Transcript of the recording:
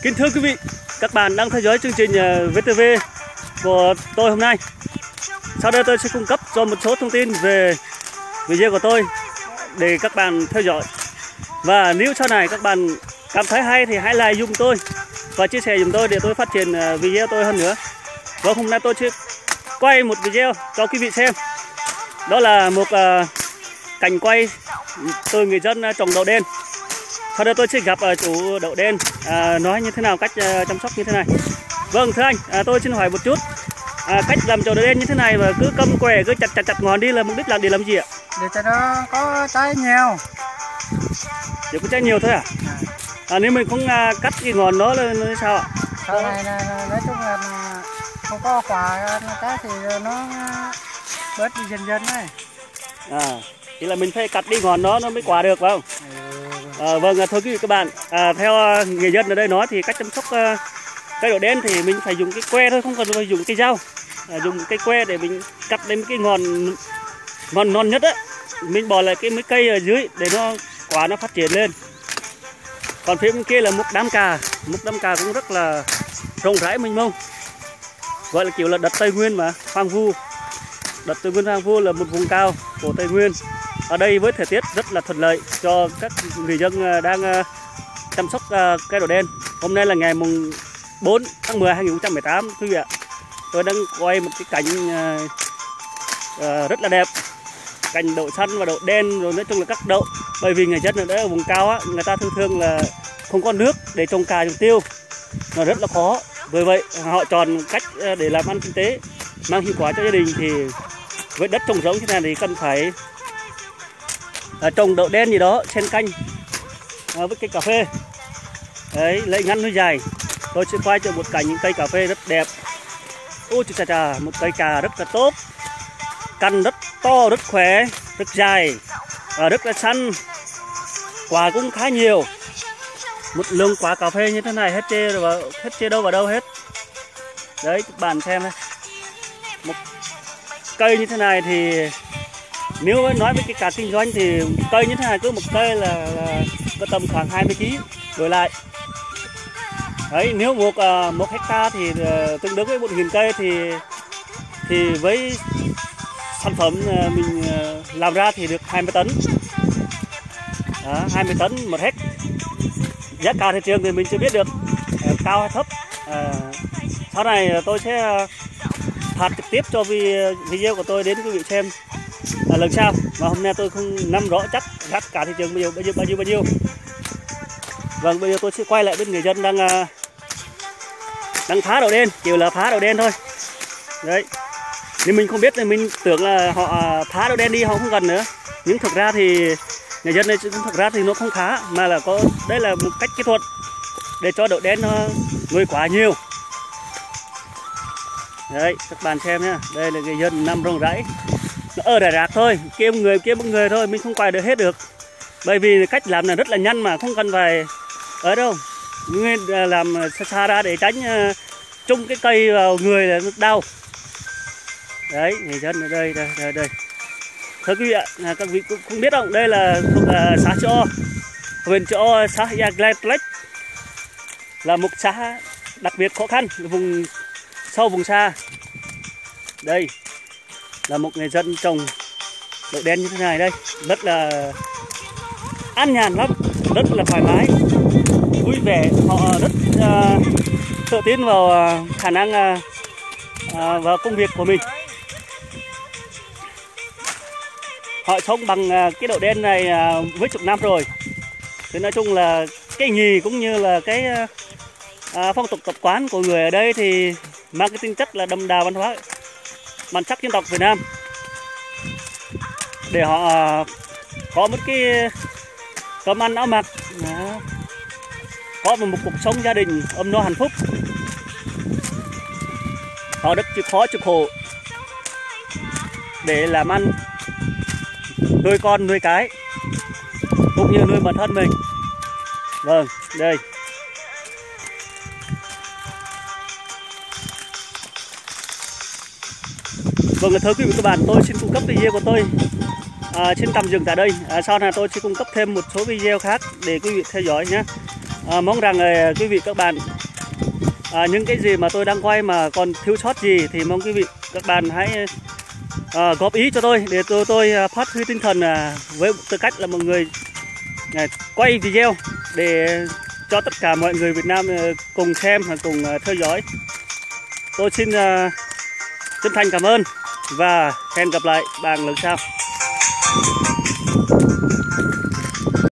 Kính thưa quý vị, các bạn đang theo dõi chương trình VTV của tôi hôm nay. Sau đây tôi sẽ cung cấp cho một số thông tin về video của tôi để các bạn theo dõi. Và nếu sau này các bạn cảm thấy hay thì hãy like giùm tôi và chia sẻ giùm tôi để tôi phát triển video tôi hơn nữa. Và hôm nay tôi sẽ quay một video cho quý vị xem. Đó là một cảnh quay từ người dân trồng đậu đen. Sau đây tôi sẽ gặp chủ đậu đen nói như thế nào, cách chăm sóc như thế này. Vâng, thưa anh, tôi xin hỏi một chút, cách làm trồng đậu đen như thế này và cứ câm què, cứ chặt ngọn đi là mục đích là để làm gì ạ? Để cho nó có trái nhiều. Để có trái nhiều thôi à? Nếu mình không cắt cái ngọn đó là sao ạ? Sau này nói chung là không có quả trái thì nó bớt đi dần dần này. Thì là mình phải cắt đi ngọn đó nó mới quả được phải không? Vâng, thôi quý vị các bạn, theo người dân ở đây nói thì cách chăm sóc cây đậu đen thì mình phải dùng cái que thôi, không cần phải dùng cây dao. Dùng cái que để mình cắt lên cái ngọn non nhất á, mình bỏ lại cái mấy cây ở dưới để nó quả nó phát triển lên. Còn phía bên kia là múc đám cà cũng rất là rộng rãi mênh mông, gọi là kiểu là đất Tây Nguyên mà hoang vu. Đất Tây Nguyên hoang vu là một vùng cao của Tây Nguyên. Ở đây với thời tiết rất là thuận lợi cho các người dân đang chăm sóc cây đậu đen. Hôm nay là ngày mùng 4 tháng 10 2018 quý vị ạ. Tôi đang quay một cái cảnh rất là đẹp, cảnh đậu xanh và đậu đen, rồi nói chung là các đậu. Bởi vì người dân ở đây ở vùng cao á, người ta thường là không có nước để trồng cà trồng tiêu, nó rất là khó. Vì vậy họ chọn cách để làm ăn kinh tế mang hiệu quả cho gia đình thì với đất trồng rỗng thế này thì cần phải trồng đậu đen gì đó xen canh với cây cà phê. Đấy, lấy ngắn nuôi dài. Tôi sẽ quay cho một cảnh những cây cà phê rất đẹp. Ôi chà, một cây cà rất là tốt, cành rất to, rất khỏe, rất dài và rất là xanh, quả cũng khá nhiều. Một lượng quả cà phê như thế này hết chê đâu vào đâu hết. Đấy, các bạn xem đây, một cây như thế này thì nếu nói với cái cả kinh doanh thì cây như thế này cứ một cây là có tầm khoảng 20 kg đổi lại. Đấy, nếu một hecta thì tương đương với 1.000 cây thì với sản phẩm mình làm ra thì được 20 tấn. 20 tấn một hecta. Giá cả thị trường thì mình chưa biết được cao hay thấp. Sau này tôi sẽ phát trực tiếp cho video của tôi đến quý vị xem lần sau. Và hôm nay tôi không nắm rõ chắc giá cả thị trường bao nhiêu. Vâng, bây giờ tôi sẽ quay lại bên người dân đang phá đậu đen, kiểu là phá đậu đen thôi. Đấy, nếu mình không biết thì mình tưởng là họ phá đậu đen đi, họ không cần nữa. Nhưng thực ra thì người dân này nó không phá, mà là đây là một cách kỹ thuật để cho đậu đen nó nuôi quả nhiều. Đấy, các bạn xem nhá, đây là người dân nằm rộng rãi, nó ở rải rác thôi, kia một người thôi, mình không quay được hết được. Bởi vì cách làm là rất là nhanh mà không cần phải ở đâu, người làm xa ra để tránh chung cái cây vào người là nó đau. Đấy, người dân ở đây. Thưa quý vị ạ, các vị cũng không biết không, đây là thuộc xã Châu O, huyện Châu O, xã Yaglek, là một xã đặc biệt khó khăn, vùng sâu vùng xa. Đây là một người dân trồng đậu đen như thế này đây, rất là an nhàn lắm, rất là thoải mái, vui vẻ. Họ rất tự tin vào khả năng vào công việc của mình. Họ sống bằng cái đậu đen này mấy chục năm rồi. Thì nói chung là cái nghề cũng như là cái phong tục tập quán của người ở đây thì mang cái tính chất là đậm đà văn hóa, bản sắc dân tộc Việt Nam, để họ có một cái cơm ăn áo mặc, có một cuộc sống gia đình ấm no hạnh phúc. Họ rất chịu khó chịu khổ để làm ăn, nuôi con nuôi cái cũng như nuôi bản thân mình. Vâng, đây. Vâng, thưa quý vị các bạn, tôi xin cung cấp video của tôi xin tạm dừng tại đây. Sau này tôi sẽ cung cấp thêm một số video khác để quý vị theo dõi nhé. Mong rằng quý vị các bạn những cái gì mà tôi đang quay mà còn thiếu sót gì thì mong quý vị các bạn hãy góp ý cho tôi để tôi phát huy tinh thần với tư cách là một người quay video để cho tất cả mọi người Việt Nam cùng xem và cùng theo dõi. Tôi xin chân thành cảm ơn và hẹn gặp lại bạn lần sau.